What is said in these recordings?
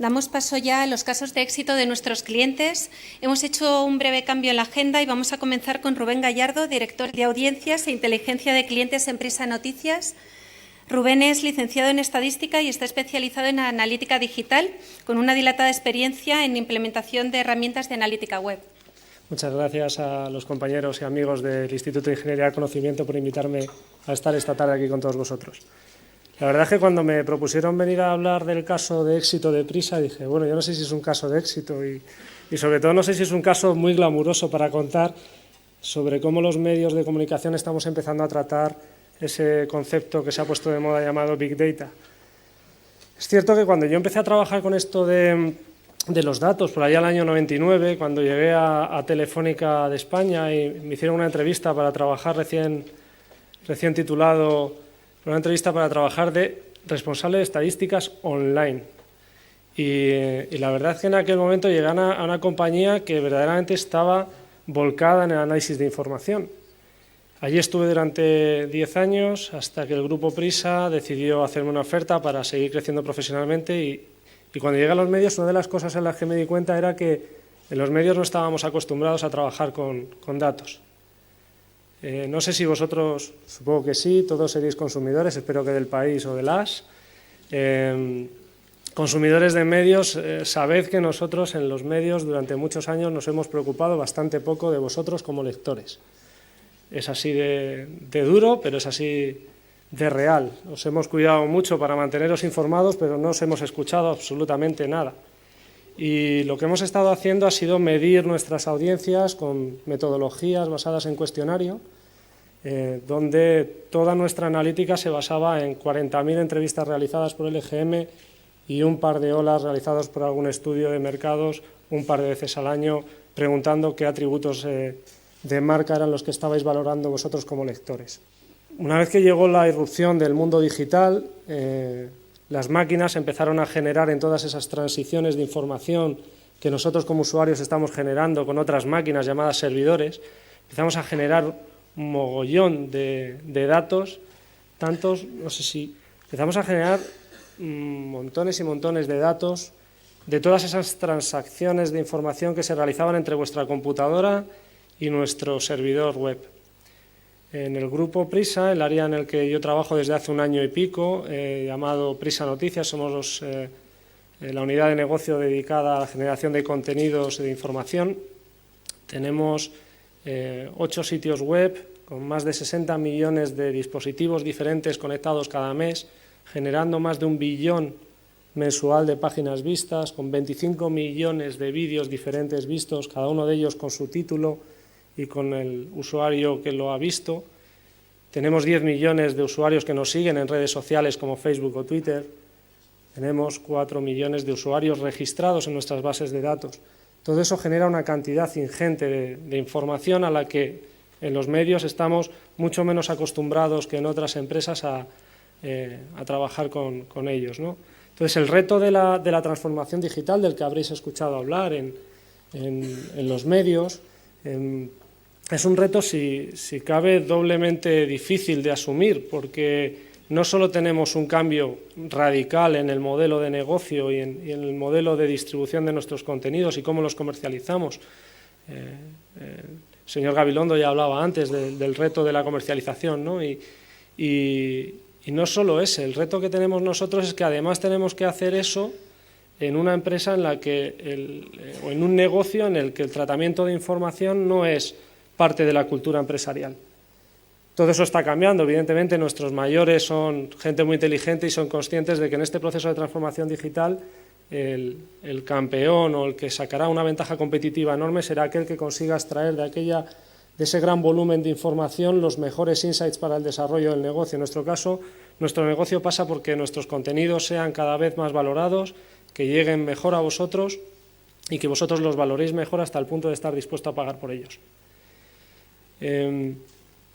Damos paso ya a los casos de éxito de nuestros clientes. Hemos hecho un breve cambio en la agenda y vamos a comenzar con Rubén Gallardo, director de Audiencias e Inteligencia de Clientes en Prisa Noticias. Rubén es licenciado en Estadística y está especializado en analítica digital, con una dilatada experiencia en implementación de herramientas de analítica web. Muchas gracias a los compañeros y amigos del Instituto de Ingeniería del Conocimiento por invitarme a estar esta tarde aquí con todos vosotros. La verdad es que cuando me propusieron venir a hablar del caso de éxito de Prisa, dije, bueno, yo no sé si es un caso de éxito y sobre todo no sé si es un caso muy glamuroso para contar sobre cómo los medios de comunicación estamos empezando a tratar ese concepto que se ha puesto de moda llamado Big Data. Es cierto que cuando yo empecé a trabajar con esto de los datos, por allá el año 99, cuando llegué a Telefónica de España y me hicieron una entrevista para trabajar recién titulado, una entrevista para trabajar de responsable de estadísticas online. Y la verdad es que en aquel momento llegué a una compañía que verdaderamente estaba volcada en el análisis de información. Allí estuve durante 10 años hasta que el grupo Prisa decidió hacerme una oferta para seguir creciendo profesionalmente y cuando llegué a los medios, una de las cosas en las que me di cuenta era que en los medios no estábamos acostumbrados a trabajar con datos. No sé si vosotros, supongo que sí, todos seréis consumidores, espero que del país o del AS. Consumidores de medios, sabed que nosotros en los medios durante muchos años nos hemos preocupado bastante poco de vosotros como lectores. Es así de duro, pero es así de real. Os hemos cuidado mucho para manteneros informados, pero no os hemos escuchado absolutamente nada. Y lo que hemos estado haciendo ha sido medir nuestras audiencias con metodologías basadas en cuestionario, donde toda nuestra analítica se basaba en 40.000 entrevistas realizadas por el EGM y un par de olas realizados por algún estudio de mercados un par de veces al año, preguntando qué atributos de marca eran los que estabais valorando vosotros como lectores. Una vez que llegó la irrupción del mundo digital, las máquinas empezaron a generar en todas esas transiciones de información que nosotros como usuarios estamos generando con otras máquinas llamadas servidores, empezamos a generar un mogollón de datos, empezamos a generar montones y montones de datos de todas esas transacciones de información que se realizaban entre vuestra computadora y nuestro servidor web. En el grupo Prisa, el área en el que yo trabajo desde hace un año y pico, llamado Prisa Noticias, somos la unidad de negocio dedicada a la generación de contenidos y de información. Tenemos 8 sitios web con más de 60 millones de dispositivos diferentes conectados cada mes, generando más de 1 billón mensual de páginas vistas, con 25 millones de vídeos diferentes vistos, cada uno de ellos con su título y con el usuario que lo ha visto. Tenemos 10 millones de usuarios que nos siguen en redes sociales como Facebook o Twitter. Tenemos 4 millones de usuarios registrados en nuestras bases de datos. Todo eso genera una cantidad ingente de información a la que en los medios estamos mucho menos acostumbrados que en otras empresas a trabajar con ellos, ¿no? Entonces, el reto de la transformación digital, del que habréis escuchado hablar en los medios, es un reto, si cabe, doblemente difícil de asumir, porque no solo tenemos un cambio radical en el modelo de negocio y en el modelo de distribución de nuestros contenidos y cómo los comercializamos. El señor Gabilondo ya hablaba antes del reto de la comercialización, ¿no? Y no solo ese, el reto que tenemos nosotros es que además tenemos que hacer eso en una empresa en la que o en un negocio en el que el tratamiento de información no es parte de la cultura empresarial. Todo eso está cambiando. Evidentemente, nuestros mayores son gente muy inteligente y son conscientes de que en este proceso de transformación digital el campeón o el que sacará una ventaja competitiva enorme será aquel que consiga extraer de ese gran volumen de información los mejores insights para el desarrollo del negocio. En nuestro caso, nuestro negocio pasa porque nuestros contenidos sean cada vez más valorados, que lleguen mejor a vosotros y que vosotros los valoréis mejor hasta el punto de estar dispuesto a pagar por ellos.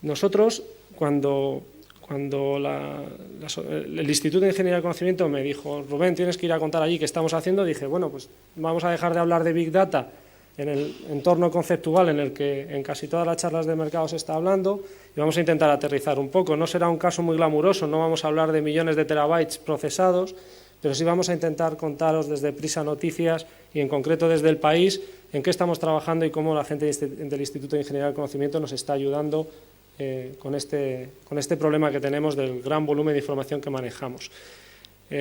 Nosotros, cuando el Instituto de Ingeniería del Conocimiento me dijo, Rubén, tienes que ir a contar allí qué estamos haciendo, dije, bueno, pues vamos a dejar de hablar de Big Data en el entorno conceptual en el que en casi todas las charlas de mercado se está hablando y vamos a intentar aterrizar un poco. No será un caso muy glamuroso, no vamos a hablar de millones de terabytes procesados, pero sí vamos a intentar contaros desde Prisa Noticias y en concreto desde El País en qué estamos trabajando y cómo la gente del Instituto de Ingeniería del Conocimiento nos está ayudando con este problema que tenemos del gran volumen de información que manejamos.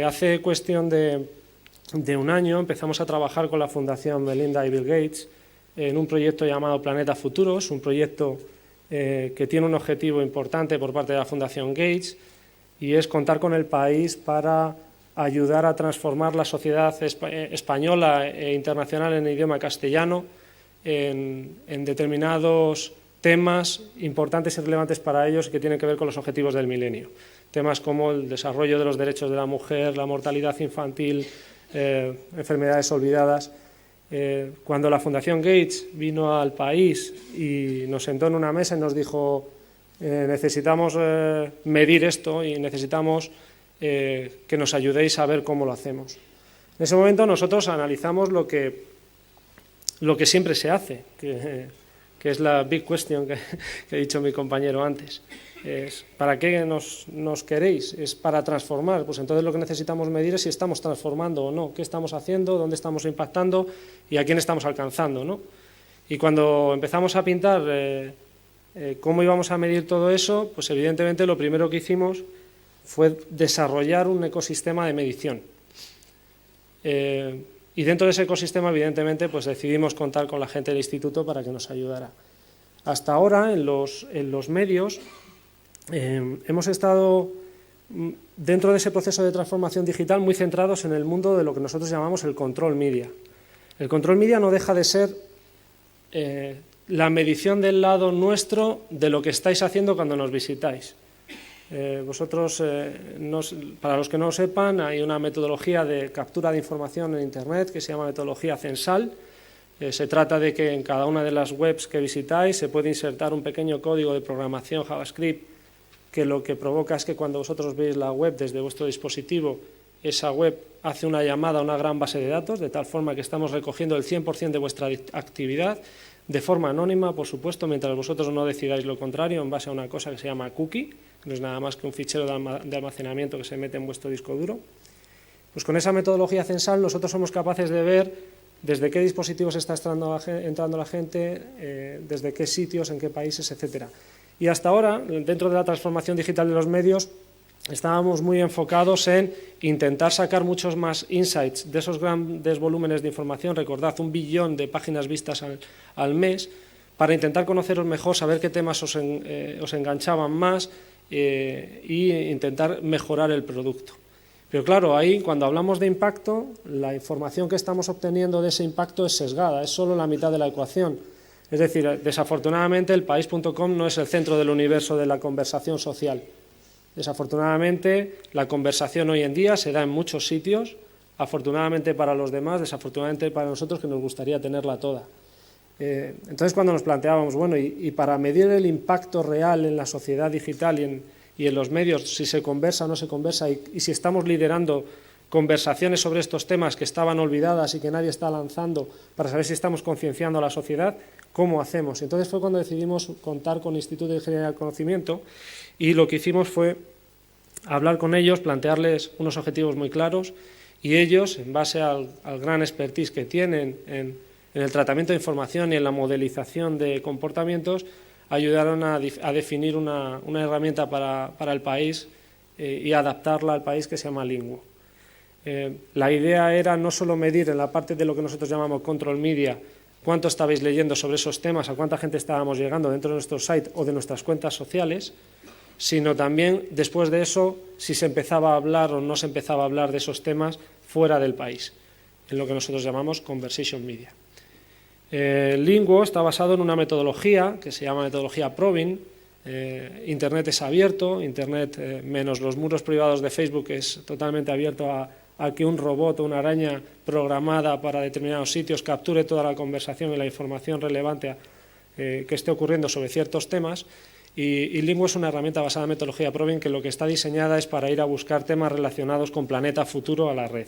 Hace cuestión de un año empezamos a trabajar con la Fundación Melinda y Bill Gates en un proyecto llamado Planeta Futuros, un proyecto que tiene un objetivo importante por parte de la Fundación Gates y es contar con El País para ayudar a transformar la sociedad española e internacional en idioma castellano en determinados temas importantes y relevantes para ellos y que tienen que ver con los objetivos del milenio. Temas como el desarrollo de los derechos de la mujer, la mortalidad infantil, enfermedades olvidadas. Cuando la Fundación Gates vino al País y nos sentó en una mesa y nos dijo necesitamos medir esto y necesitamos que nos ayudéis a ver cómo lo hacemos. En ese momento nosotros analizamos lo que siempre se hace, que es la big question que ha dicho mi compañero antes. ¿Para qué nos queréis? Es para transformar. Pues entonces lo que necesitamos medir es si estamos transformando o no, qué estamos haciendo, dónde estamos impactando y a quién estamos alcanzando, ¿no? Y cuando empezamos a pintar cómo íbamos a medir todo eso, pues evidentemente lo primero que hicimos fue desarrollar un ecosistema de medición. Y dentro de ese ecosistema, evidentemente, pues decidimos contar con la gente del instituto para que nos ayudara. Hasta ahora, en los medios, hemos estado dentro de ese proceso de transformación digital muy centrados en el mundo de lo que nosotros llamamos el control media. El control media no deja de ser la medición del lado nuestro de lo que estáis haciendo cuando nos visitáis. Vosotros, para los que no lo sepan, hay una metodología de captura de información en Internet que se llama metodología Censal. Se trata de que en cada una de las webs que visitáis se puede insertar un pequeño código de programación JavaScript que lo que provoca es que cuando vosotros veis la web desde vuestro dispositivo, esa web hace una llamada a una gran base de datos, de tal forma que estamos recogiendo el 100% de vuestra actividad, de forma anónima, por supuesto, mientras vosotros no decidáis lo contrario, en base a una cosa que se llama cookie, que no es nada más que un fichero de almacenamiento que se mete en vuestro disco duro. Pues con esa metodología censal nosotros somos capaces de ver desde qué dispositivos está entrando la gente, desde qué sitios, en qué países, etcétera. Y hasta ahora, dentro de la transformación digital de los medios, estábamos muy enfocados en intentar sacar muchos más insights de esos grandes volúmenes de información, recordad, 1 billón de páginas vistas al mes, para intentar conoceros mejor, saber qué temas os enganchaban más e intentar mejorar el producto. Pero claro, ahí cuando hablamos de impacto, la información que estamos obteniendo de ese impacto es sesgada, es solo la mitad de la ecuación. Es decir, desafortunadamente el país.com no es el centro del universo de la conversación social. Desafortunadamente la conversación hoy en día se da en muchos sitios, afortunadamente para los demás, desafortunadamente para nosotros que nos gustaría tenerla toda. Entonces cuando nos planteábamos, bueno, y para medir el impacto real en la sociedad digital y en los medios, si se conversa o no se conversa y si estamos liderando conversaciones sobre estos temas que estaban olvidadas y que nadie está lanzando para saber si estamos concienciando a la sociedad, ¿cómo hacemos? Entonces fue cuando decidimos contar con el Instituto de Ingeniería del Conocimiento y lo que hicimos fue hablar con ellos, plantearles unos objetivos muy claros y ellos, en base al gran expertise que tienen en el tratamiento de información y en la modelización de comportamientos, ayudaron a definir una herramienta para el país y adaptarla al país que se llama Linguo. La idea era no solo medir en la parte de lo que nosotros llamamos control media, cuánto estabais leyendo sobre esos temas, a cuánta gente estábamos llegando dentro de nuestro site o de nuestras cuentas sociales, sino también después de eso si se empezaba a hablar o no se empezaba a hablar de esos temas fuera del país, en lo que nosotros llamamos conversation media. Linguo está basado en una metodología que se llama metodología Probing. Internet es abierto, Internet menos los muros privados de Facebook es totalmente abierto a que un robot o una araña programada para determinados sitios capture toda la conversación y la información relevante que esté ocurriendo sobre ciertos temas. Y Linguo es una herramienta basada en metodología Probing que lo que está diseñada es para ir a buscar temas relacionados con Planeta Futuro a la red.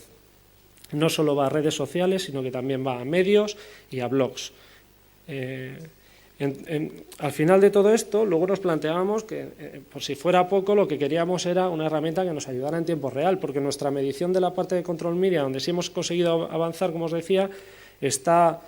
No solo va a redes sociales, sino que también va a medios y a blogs. Al final de todo esto, luego nos planteábamos que, por si fuera poco, lo que queríamos era una herramienta que nos ayudara en tiempo real, porque nuestra medición de la parte de control media, donde sí hemos conseguido avanzar, como os decía, está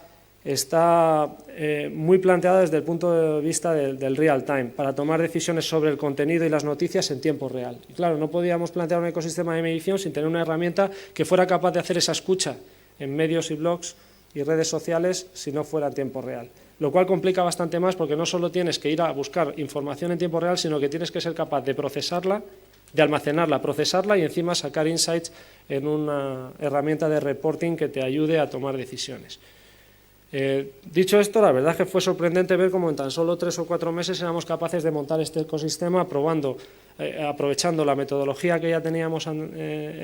muy planteada desde el punto de vista del real time, para tomar decisiones sobre el contenido y las noticias en tiempo real. Y claro, no podíamos plantear un ecosistema de medición sin tener una herramienta que fuera capaz de hacer esa escucha en medios y blogs y redes sociales si no fuera en tiempo real. Lo cual complica bastante más porque no solo tienes que ir a buscar información en tiempo real, sino que tienes que ser capaz de procesarla, de almacenarla, procesarla y encima sacar insights en una herramienta de reporting que te ayude a tomar decisiones. Dicho esto, la verdad es que fue sorprendente ver cómo en tan solo 3 o 4 meses éramos capaces de montar este ecosistema aprovechando la metodología que ya teníamos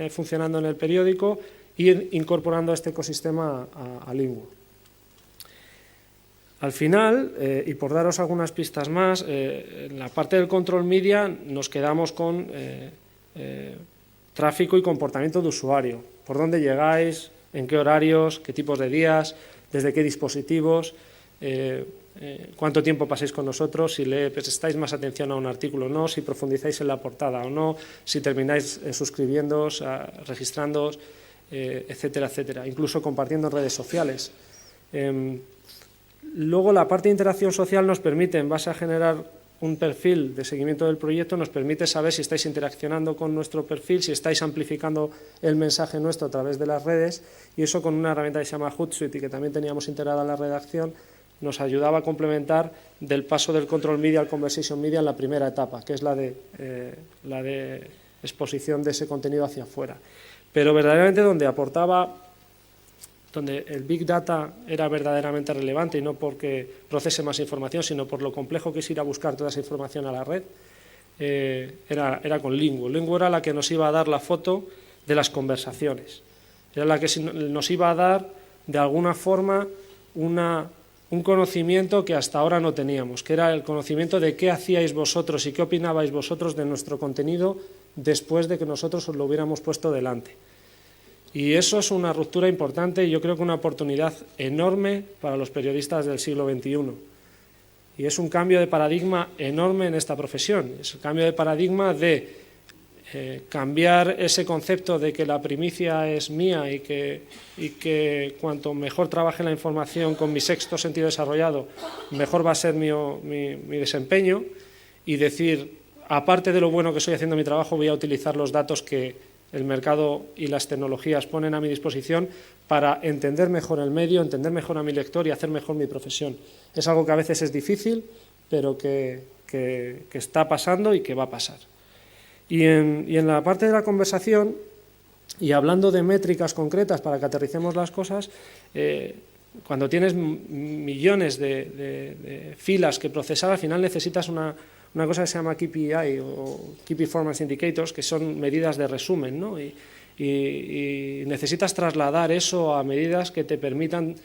funcionando en el periódico y incorporando este ecosistema a Linguo. Al final, y por daros algunas pistas más, en la parte del control media nos quedamos con tráfico y comportamiento de usuario. ¿Por dónde llegáis? ¿En qué horarios? ¿Qué tipos de días? ¿Desde qué dispositivos? ¿Cuánto tiempo pasáis con nosotros? Si le prestáis más atención a un artículo o no, si profundizáis en la portada o no, si termináis suscribiéndoos, registrándoos, etcétera, etcétera. Incluso compartiendo en redes sociales. Luego, la parte de interacción social nos permite, en base a generar un perfil de seguimiento del proyecto, nos permite saber si estáis interaccionando con nuestro perfil, si estáis amplificando el mensaje nuestro a través de las redes, y eso con una herramienta que se llama Hootsuite y que también teníamos integrada en la redacción, nos ayudaba a complementar del paso del control media al conversation media en la primera etapa, que es la de exposición de ese contenido hacia afuera. Pero verdaderamente donde el Big Data era verdaderamente relevante, y no porque procese más información, sino por lo complejo que es ir a buscar toda esa información a la red, era con Linguo. Linguo era la que nos iba a dar la foto de las conversaciones, era la que nos iba a dar, de alguna forma, un conocimiento que hasta ahora no teníamos, que era el conocimiento de qué hacíais vosotros y qué opinabais vosotros de nuestro contenido después de que nosotros os lo hubiéramos puesto delante. Y eso es una ruptura importante y yo creo que una oportunidad enorme para los periodistas del siglo XXI. Y es un cambio de paradigma enorme en esta profesión. Es el cambio de paradigma de cambiar ese concepto de que la primicia es mía y que cuanto mejor trabaje la información con mi sexto sentido desarrollado, mejor va a ser mi desempeño, y decir, aparte de lo bueno que estoy haciendo mi trabajo, voy a utilizar los datos que el mercado y las tecnologías ponen a mi disposición para entender mejor el medio, entender mejor a mi lector y hacer mejor mi profesión. Es algo que a veces es difícil, pero que está pasando y que va a pasar. Y en la parte de la conversación, y hablando de métricas concretas para que aterricemos las cosas, cuando tienes millones de filas que procesar, al final necesitas una cosa que se llama KPI o Key Performance Indicators, que son medidas de resumen, ¿no? Y necesitas trasladar eso a medidas que te permitan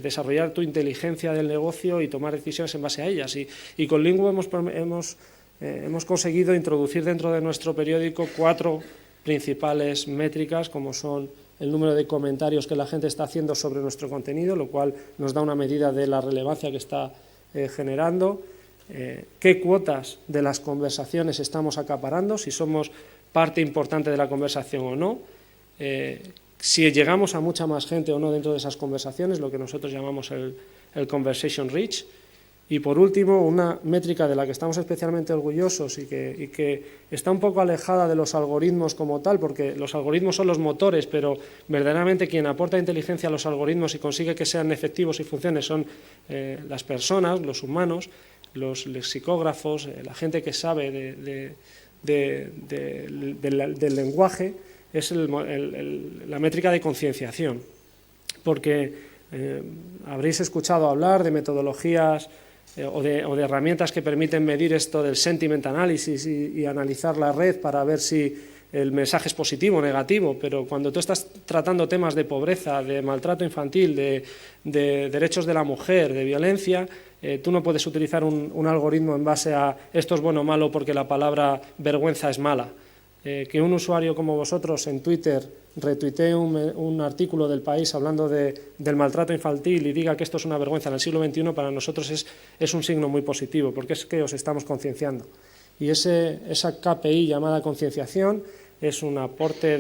desarrollar tu inteligencia del negocio y tomar decisiones en base a ellas. Y con Linguo hemos conseguido introducir dentro de nuestro periódico 4 principales métricas, como son el número de comentarios que la gente está haciendo sobre nuestro contenido, lo cual nos da una medida de la relevancia que está generando, qué cuotas de las conversaciones estamos acaparando, si somos parte importante de la conversación o no, si llegamos a mucha más gente o no dentro de esas conversaciones, lo que nosotros llamamos el conversation reach. Y por último, una métrica de la que estamos especialmente orgullosos y que está un poco alejada de los algoritmos como tal, porque los algoritmos son los motores, pero verdaderamente quien aporta inteligencia a los algoritmos y consigue que sean efectivos y funcionen son las personas, los humanos, los lexicógrafos, la gente que sabe del lenguaje, es la métrica de concienciación. Porque habréis escuchado hablar de metodologías o de herramientas que permiten medir esto del sentiment analysis y analizar la red para ver si el mensaje es positivo o negativo, pero cuando tú estás tratando temas de pobreza, de maltrato infantil, de derechos de la mujer, de violencia, tú no puedes utilizar un algoritmo en base a esto es bueno o malo porque la palabra vergüenza es mala. que un usuario como vosotros en Twitter retuitee un artículo del País hablando del maltrato infantil y diga que esto es una vergüenza en el siglo XXI, para nosotros es un signo muy positivo, porque es que os estamos concienciando. Y esa KPI llamada concienciación es un aporte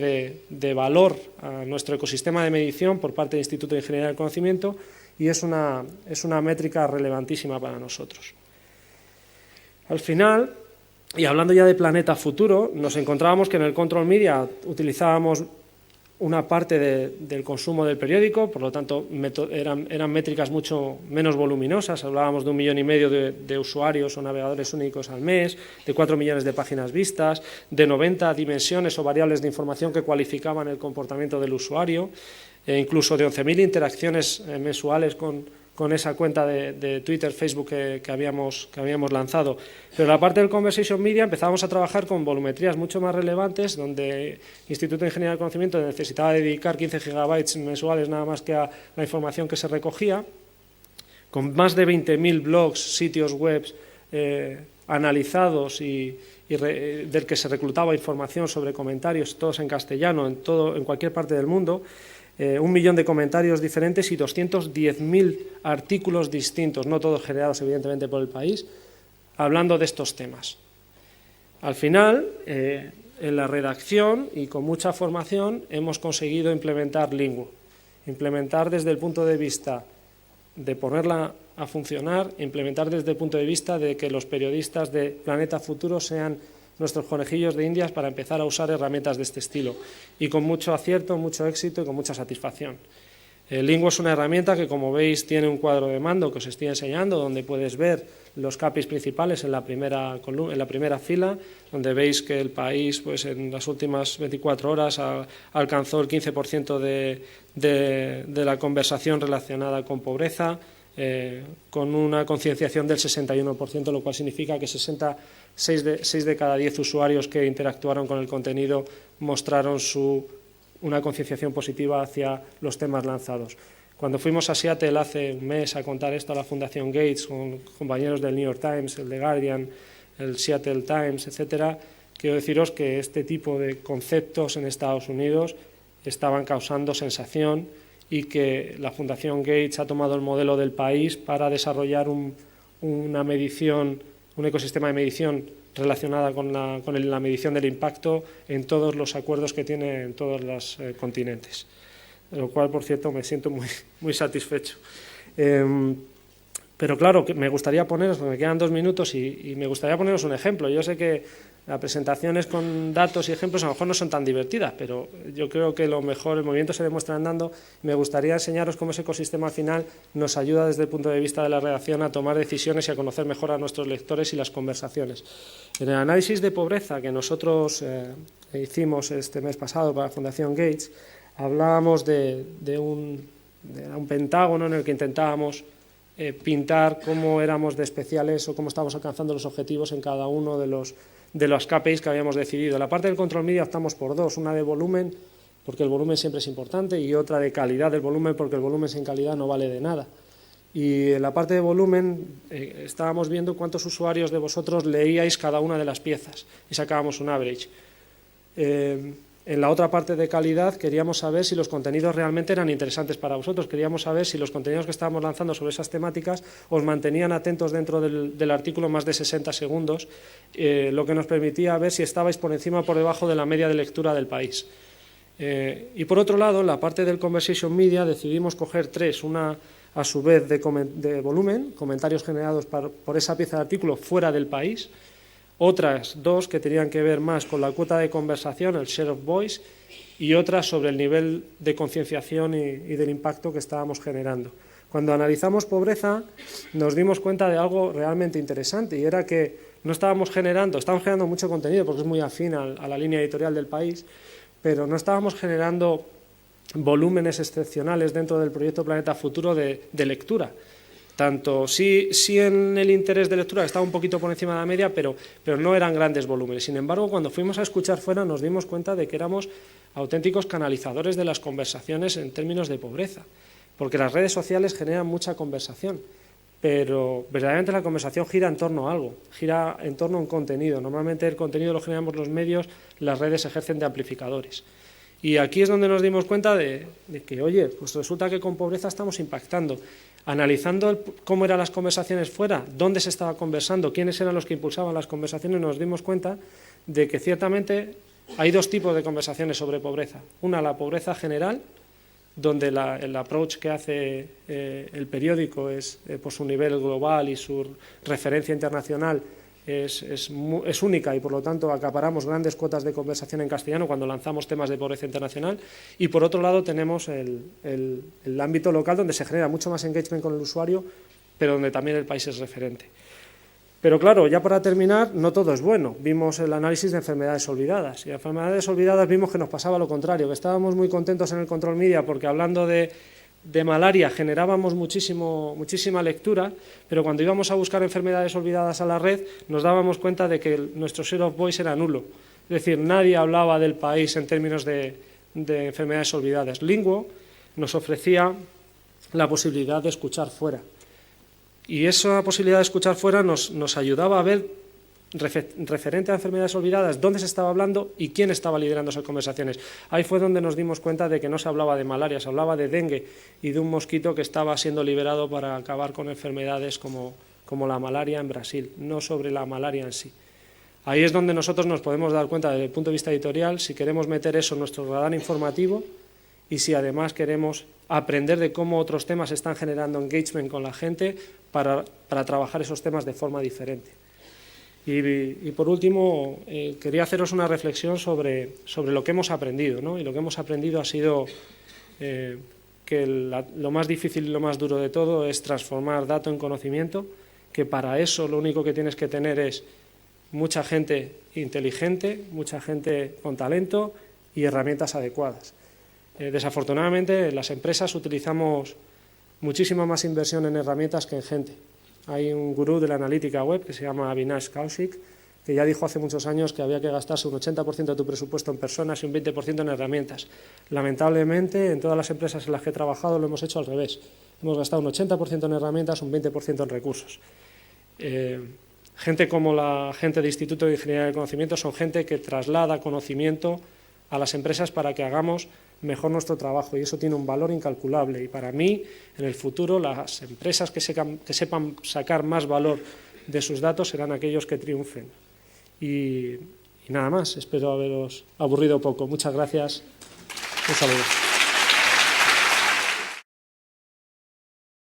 de valor a nuestro ecosistema de medición por parte del Instituto de Ingeniería del Conocimiento, y es una métrica relevantísima para nosotros. Al final, y hablando ya de Planeta Futuro, nos encontrábamos que en el Control Media utilizábamos una parte del consumo del periódico, por lo tanto eran métricas mucho menos voluminosas. Hablábamos de 1,5 millones de usuarios o navegadores únicos al mes, de 4 millones de páginas vistas, de 90 dimensiones o variables de información que cualificaban el comportamiento del usuario, incluso de 11.000 interacciones mensuales con esa cuenta de Twitter, Facebook que habíamos lanzado. Pero en la parte del Conversation Media empezábamos a trabajar con volumetrías mucho más relevantes, donde el Instituto de Ingeniería del Conocimiento necesitaba dedicar 15 gigabytes mensuales nada más que a la información que se recogía, con más de 20.000 blogs, sitios web analizados y del que se reclutaba información sobre comentarios, todos en castellano, en cualquier parte del mundo. 1 millón de comentarios diferentes y 210.000 artículos distintos, no todos generados evidentemente por el país, hablando de estos temas. Al final, en la redacción y con mucha formación hemos conseguido implementar Linguo, implementar desde el punto de vista de ponerla a funcionar, implementar desde el punto de vista de que los periodistas de Planeta Futuro sean nuestros conejillos de indias para empezar a usar herramientas de este estilo, y con mucho acierto, mucho éxito y con mucha satisfacción. Linguo es una herramienta que, como veis, tiene un cuadro de mando que os estoy enseñando, donde puedes ver los KPIs principales en la primera fila, donde veis que el país, pues, en las últimas 24 horas alcanzó el 15% de la conversación relacionada con pobreza, con una concienciación del 61%, lo cual significa que 6 de cada 10 usuarios que interactuaron con el contenido mostraron una concienciación positiva hacia los temas lanzados. Cuando fuimos a Seattle hace un mes a contar esto a la Fundación Gates, con compañeros del New York Times, el The Guardian, el Seattle Times, etcétera, quiero deciros que este tipo de conceptos en Estados Unidos estaban causando sensación, y que la Fundación Gates ha tomado el modelo del país para desarrollar una medición, un ecosistema de medición relacionada con la medición del impacto en todos los acuerdos que tiene en todos los continentes, de lo cual, por cierto, me siento muy, muy satisfecho. Pero claro, me gustaría poneros, porque me quedan 2 minutos, y me gustaría poneros un ejemplo. Yo sé que las presentaciones con datos y ejemplos a lo mejor no son tan divertidas, pero yo creo que lo mejor, el movimiento se demuestra andando. Me gustaría enseñaros cómo ese ecosistema final nos ayuda desde el punto de vista de la redacción a tomar decisiones y a conocer mejor a nuestros lectores y las conversaciones. En el análisis de pobreza que nosotros hicimos este mes pasado para la Fundación Gates, hablábamos de un pentágono en el que intentábamos pintar cómo éramos de especiales o cómo estábamos alcanzando los objetivos en cada uno de los KPIs que habíamos decidido. En la parte del Control Media optamos por 2, una de volumen, porque el volumen siempre es importante, y otra de calidad del volumen, porque el volumen sin calidad no vale de nada. Y en la parte de volumen estábamos viendo cuántos usuarios de vosotros leíais cada una de las piezas y sacábamos un average. En la otra parte de calidad queríamos saber si los contenidos realmente eran interesantes para vosotros, queríamos saber si los contenidos que estábamos lanzando sobre esas temáticas os mantenían atentos dentro del artículo más de 60 segundos, lo que nos permitía ver si estabais por encima o por debajo de la media de lectura del país. Y por otro lado, en la parte del Conversation Media decidimos coger 3, una a su vez de volumen, comentarios generados por esa pieza de artículo fuera del país, otras 2 que tenían que ver más con la cuota de conversación, el share of voice, y otras sobre el nivel de concienciación y del impacto que estábamos generando. Cuando analizamos pobreza nos dimos cuenta de algo realmente interesante, y era que estábamos generando mucho contenido porque es muy afín a la línea editorial del país, pero no estábamos generando volúmenes excepcionales dentro del proyecto Planeta Futuro de lectura. Tanto sí en el interés de lectura estaba un poquito por encima de la media, pero no eran grandes volúmenes. Sin embargo, cuando fuimos a escuchar fuera nos dimos cuenta de que éramos auténticos canalizadores de las conversaciones en términos de pobreza, porque las redes sociales generan mucha conversación, pero verdaderamente la conversación gira en torno a algo, gira en torno a un contenido. Normalmente el contenido lo generamos los medios, las redes ejercen de amplificadores. Y aquí es donde nos dimos cuenta de que, oye, pues resulta que con pobreza estamos impactando. Analizando cómo eran las conversaciones fuera, dónde se estaba conversando, quiénes eran los que impulsaban las conversaciones, nos dimos cuenta de que ciertamente hay dos tipos de conversaciones sobre pobreza. Una, la pobreza general, donde el approach que hace el periódico es por su nivel global y su referencia internacional es única y por lo tanto acaparamos grandes cuotas de conversación en castellano cuando lanzamos temas de pobreza internacional, y por otro lado tenemos el ámbito local donde se genera mucho más engagement con el usuario, pero donde también el país es referente. Pero claro, ya para terminar, no todo es bueno. Vimos el análisis de enfermedades olvidadas, y de enfermedades olvidadas vimos que nos pasaba lo contrario, que estábamos muy contentos en el Control Media porque hablando de malaria generábamos muchísima lectura, pero cuando íbamos a buscar enfermedades olvidadas a la red nos dábamos cuenta de que nuestro share of voice era nulo. Es decir, nadie hablaba del país en términos de enfermedades olvidadas. Linguo nos ofrecía la posibilidad de escuchar fuera. Y esa posibilidad de escuchar fuera nos ayudaba a ver, referente a enfermedades olvidadas, dónde se estaba hablando y quién estaba liderando esas conversaciones. Ahí fue donde nos dimos cuenta de que no se hablaba de malaria, se hablaba de dengue y de un mosquito que estaba siendo liberado para acabar con enfermedades como la malaria en Brasil, no sobre la malaria en sí. Ahí es donde nosotros nos podemos dar cuenta desde el punto de vista editorial si queremos meter eso en nuestro radar informativo y si además queremos aprender de cómo otros temas están generando engagement con la gente para trabajar esos temas de forma diferente. Y por último, quería haceros una reflexión sobre lo que hemos aprendido, ¿no? Y lo que hemos aprendido ha sido que lo más difícil y lo más duro de todo es transformar dato en conocimiento, que para eso lo único que tienes que tener es mucha gente inteligente, mucha gente con talento y herramientas adecuadas. Desafortunadamente, en las empresas utilizamos muchísima más inversión en herramientas que en gente. Hay un gurú de la analítica web que se llama Avinash Kaushik, que ya dijo hace muchos años que había que gastarse un 80% de tu presupuesto en personas y un 20% en herramientas. Lamentablemente, en todas las empresas en las que he trabajado lo hemos hecho al revés. Hemos gastado un 80% en herramientas, un 20% en recursos. Gente como la gente de Instituto de Ingeniería del Conocimiento son gente que traslada conocimiento a las empresas para que hagamos mejor nuestro trabajo, y eso tiene un valor incalculable. Y para mí, en el futuro, las empresas que sepan sacar más valor de sus datos serán aquellos que triunfen. Y nada más, espero haberos aburrido poco. Muchas gracias. Un saludo.